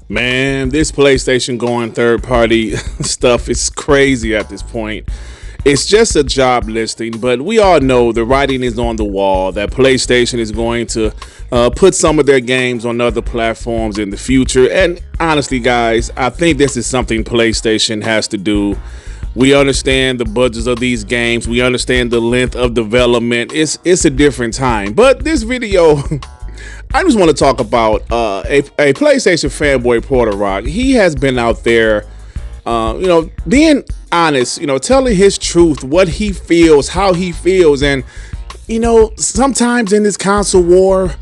Man, this PlayStation going third party stuff is crazy at this point. It's just a job listing, but we all know the writing is on the wall that PlayStation is going to put some of their games on other platforms in the future. And honestly, guys, I think this is something PlayStation has to do. We understand the budgets of these games. We understand the length of development. It's a different time. But this video, I just want to talk about a PlayStation fanboy, PuertoRock. He has been out there, being honest, telling his truth, what he feels, how he feels. And, sometimes in this console war,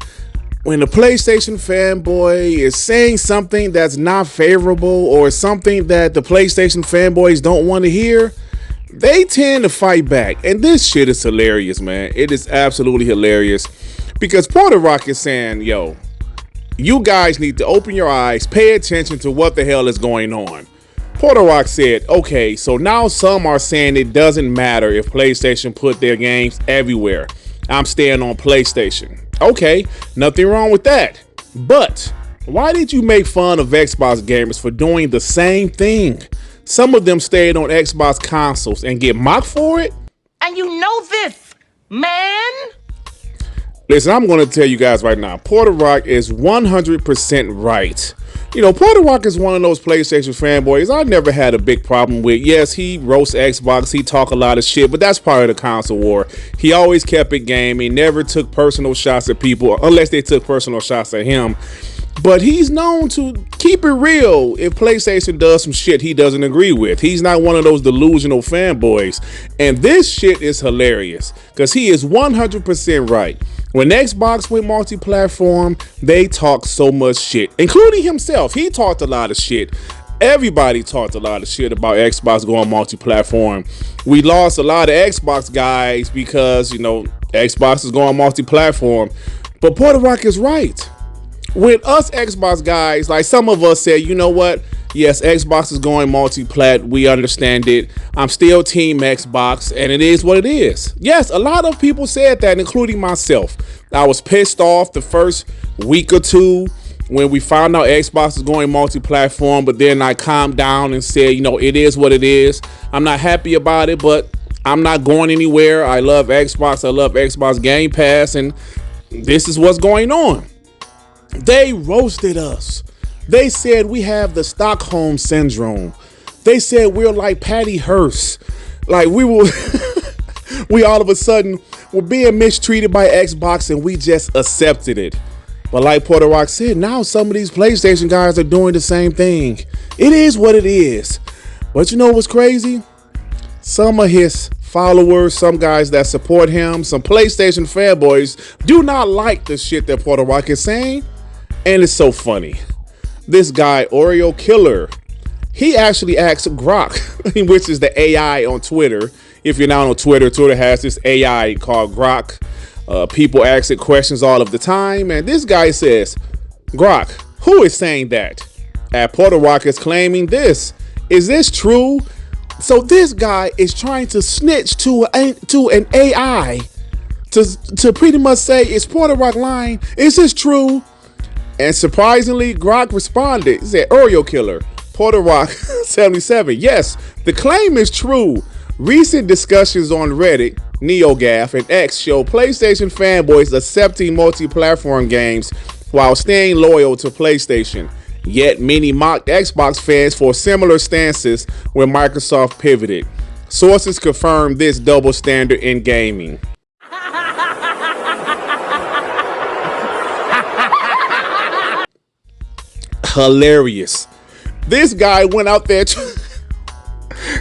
when the PlayStation fanboy is saying something that's not favorable or something that the PlayStation fanboys don't want to hear, they tend to fight back. And this shit is hilarious, man. It is absolutely hilarious. Because PuertoRock is saying, yo, you guys need to open your eyes, pay attention to what the hell is going on. PuertoRock said, okay, so now some are saying it doesn't matter if PlayStation put their games everywhere. I'm staying on PlayStation. Okay, nothing wrong with that. But why did you make fun of Xbox gamers for doing the same thing? Some of them stayed on Xbox consoles and get mocked for it? And you know this, man. Listen, I'm going to tell you guys right now, PuertoRock is 100% right. PuertoRock is one of those PlayStation fanboys I never had a big problem with. Yes, he roasts Xbox, he talk a lot of shit, but that's part of the console war. He always kept it gaming, never took personal shots at people, unless they took personal shots at him. But he's known to keep it real if PlayStation does some shit he doesn't agree with. He's not one of those delusional fanboys. And this shit is hilarious because he is 100% right. When Xbox went multi-platform, they talked so much shit, including himself. He talked a lot of shit. Everybody talked a lot of shit about Xbox going multi-platform. We lost a lot of Xbox guys because, Xbox is going multi-platform. But PuertoRock is right. With us Xbox guys, like some of us said, you know what? Yes, Xbox is going multi-plat. We understand it. I'm still team Xbox, and it is what it is. Yes, a lot of people said that, including myself. I was pissed off the first week or two when we found out Xbox is going multi-platform, but then I calmed down and said, it is what it is. I'm not happy about it, but I'm not going anywhere. I love Xbox. I love Xbox Gamepass, and this is what's going on. They roasted us. They said we have the Stockholm syndrome. They said we're like Patty Hearst. Like we all of a sudden were being mistreated by Xbox and we just accepted it. But like PuertoRock said, now some of these PlayStation guys are doing the same thing. It is what it is. But you know what's crazy? Some of his followers, some guys that support him, some PlayStation fanboys do not like the shit that PuertoRock is saying. And it's so funny. This guy, Oreo Killer, he actually asked Grok, which is the AI on Twitter. If you're not on Twitter, Twitter has this AI called Grok. People ask it questions all of the time. And this guy says, Grok, who is saying that? And PuertoRock is claiming this. Is this true? So this guy is trying to snitch to an AI to pretty much say, is PuertoRock lying? Is this true? And surprisingly, Grok responded. He said, Oreo Killer, PuertoRock77. Yes, the claim is true. Recent discussions on Reddit, NeoGaf, and X show PlayStation fanboys accepting multi-platform games while staying loyal to PlayStation. Yet many mocked Xbox fans for similar stances when Microsoft pivoted. Sources confirm this double standard in gaming. Hilarious. This guy went out there,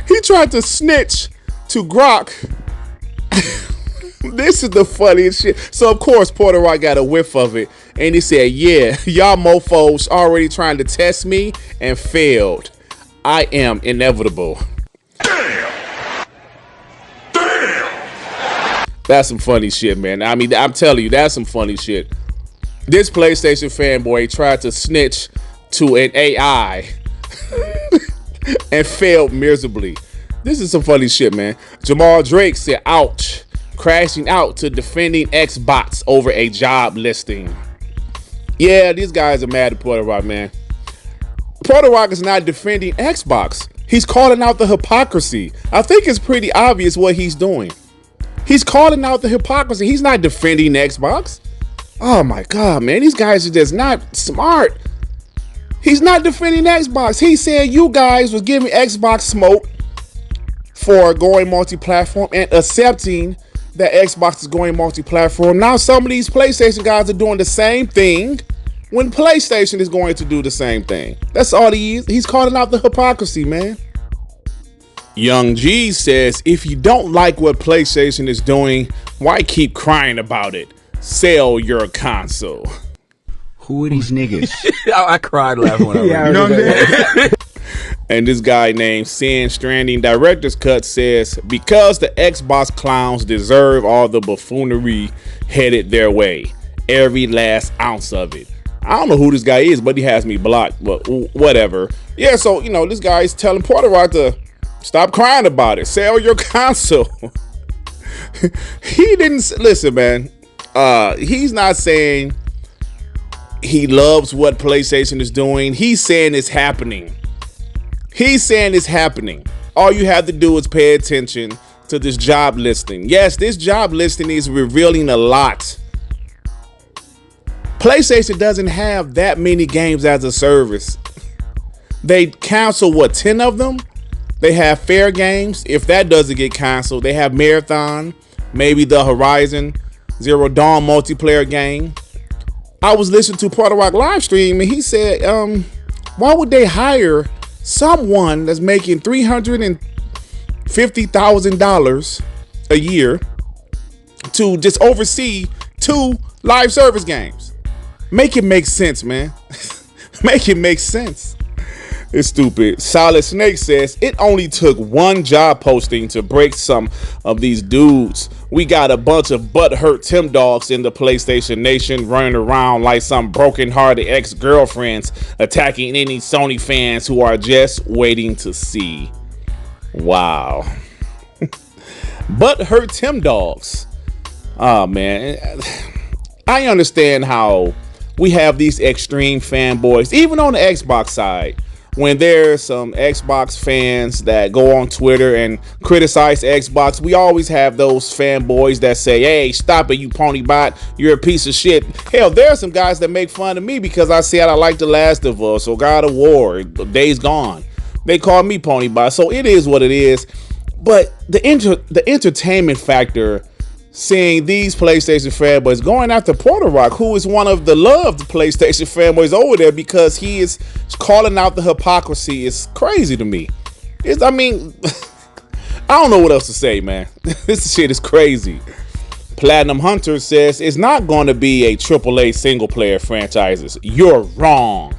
he tried to snitch to Grok. This is the funniest shit. So of course PuertoRock got a whiff of it and he said, yeah, y'all mofos already trying to test me and failed. I am inevitable. Damn. That's some funny shit, man. I mean, I'm telling you, that's some funny shit. This PlayStation fanboy tried to snitch to an AI and failed miserably. This is some funny shit, man. Jamal Drake said, ouch, crashing out to defending Xbox over a job listing. Yeah, these guys are mad at PuertoRock, man. PuertoRock is not defending Xbox. He's calling out the hypocrisy. I think it's pretty obvious what he's doing. He's calling out the hypocrisy. He's not defending Xbox. Oh my God, man. These guys are just not smart. He's not defending Xbox. He said you guys was giving Xbox smoke for going multi-platform and accepting that Xbox is going multi-platform. Now some of these PlayStation guys are doing the same thing when PlayStation is going to do the same thing. That's all he is. He's calling out the hypocrisy, man. Young G says, if you don't like what PlayStation is doing, why keep crying about it? Sell your console. Who are these niggas? I cried laughing when I read it. You know what I'm saying? And this guy named Sin Stranding Director's Cut says, because the Xbox clowns deserve all the buffoonery headed their way. Every last ounce of it. I don't know who this guy is, but he has me blocked, but whatever. Yeah, so, you know, this guy is telling PuertoRock to stop crying about it. Sell your console. He didn't listen, man. He's not saying he loves what PlayStation is doing. He's saying it's happening. He's saying it's happening. All you have to do is pay attention to this job listing. Yes, this job listing is revealing a lot. PlayStation doesn't have that many games as a service. They cancel, what, 10 of them? They have fair games. If that doesn't get canceled, they have Marathon, maybe the Horizon Zero Dawn multiplayer game. I was listening to PuertoRock live stream and he said, why would they hire someone that's making $350,000 a year to just oversee 2 live service games? Make it make sense, man. Make it make sense. It's stupid. Solid Snake says, it only took one job posting to break some of these dudes. We got a bunch of butthurt Tim dogs in the PlayStation Nation running around like some broken-hearted ex-girlfriends attacking any Sony fans who are just waiting to see. Wow. Butthurt Tim dogs. Oh, man. I understand how we have these extreme fanboys, even on the Xbox side. When there's some Xbox fans that go on Twitter and criticize Xbox, we always have those fanboys that say, hey, stop it, you pony bot, you're a piece of shit. Hell, there are some guys that make fun of me because I said I like The Last of Us or God of War, Days Gone. They call me pony bot, so it is what it is. But the entertainment factor, seeing these PlayStation fanboys going after PuertoRock, who is one of the loved PlayStation fanboys over there because he is calling out the hypocrisy, is crazy to me. I mean, I don't know what else to say, man. This shit is crazy. Platinum Hunter says it's not going to be a AAA single player franchises. You're wrong.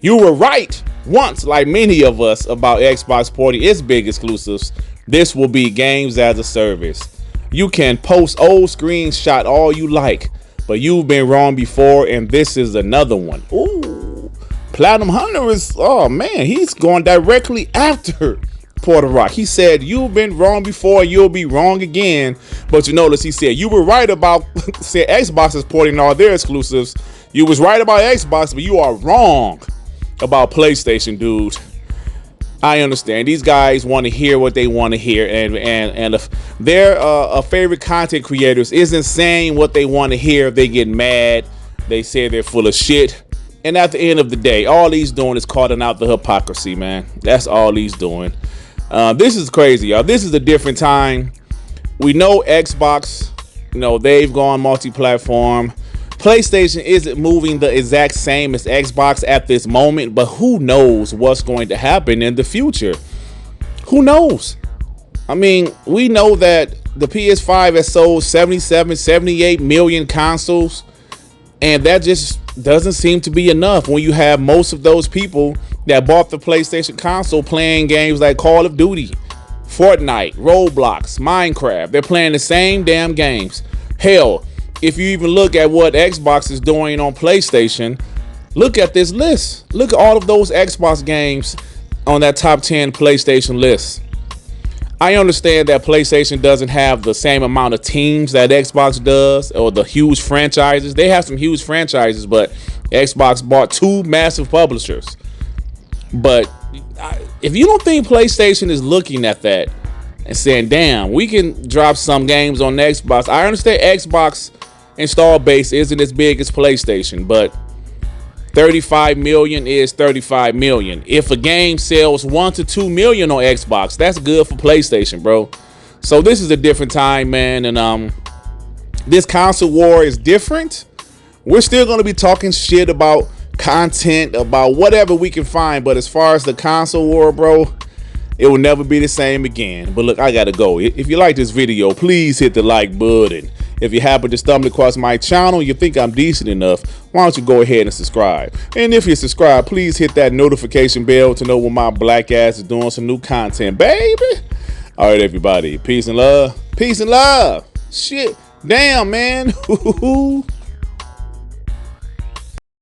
You were right once, like many of us, about Xbox porting its big exclusives. This will be games as a service. You can post old screenshot all you like, but you've been wrong before, and this is another one. Ooh, Platinum Hunter is, oh man, he's going directly after PuertoRock. He said, you've been wrong before, you'll be wrong again. But you notice he said, you were right about said Xbox is porting all their exclusives. You was right about Xbox, but you are wrong about PlayStation, dude. I understand these guys want to hear what they want to hear, and if their favorite content creators isn't saying what they want to hear, they get mad. They say they're full of shit, and at the end of the day, all he's doing is calling out the hypocrisy, man. That's all he's doing. This is crazy, y'all. This is a different time. We know Xbox, you know, they've gone multi-platform. PlayStation isn't moving the exact same as Xbox at this moment, but who knows what's going to happen in the future? Who knows? I mean, we know that the PS5 has sold 77, 78 million consoles, and that just doesn't seem to be enough when you have most of those people that bought the PlayStation console playing games like Call of Duty, Fortnite, Roblox, Minecraft. They're playing the same damn games. Hell, if you even look at what Xbox is doing on PlayStation, look at this list. Look at all of those Xbox games on that top 10 PlayStation list. I understand that PlayStation doesn't have the same amount of teams that Xbox does, or the huge franchises. They have some huge franchises, but Xbox bought 2 massive publishers. But if you don't think PlayStation is looking at that and saying, damn, we can drop some games on the Xbox. I understand Xbox install base isn't as big as PlayStation, but 35 million is 35 million. If a game sells 1 to 2 million on Xbox, that's good for PlayStation, bro. So this is a different time, man, and this console war is different. We're still going to be talking shit about content, about whatever we can find, but as far as the console war, bro, it will never be the same again. But look, I gotta go. If you like this video, please hit the like button. If you happen to stumble across my channel, you think I'm decent enough, why don't you go ahead and subscribe? And if you subscribe, please hit that notification bell to know when my black ass is doing some new content, baby. All right, everybody. Peace and love. Peace and love. Shit. Damn, man.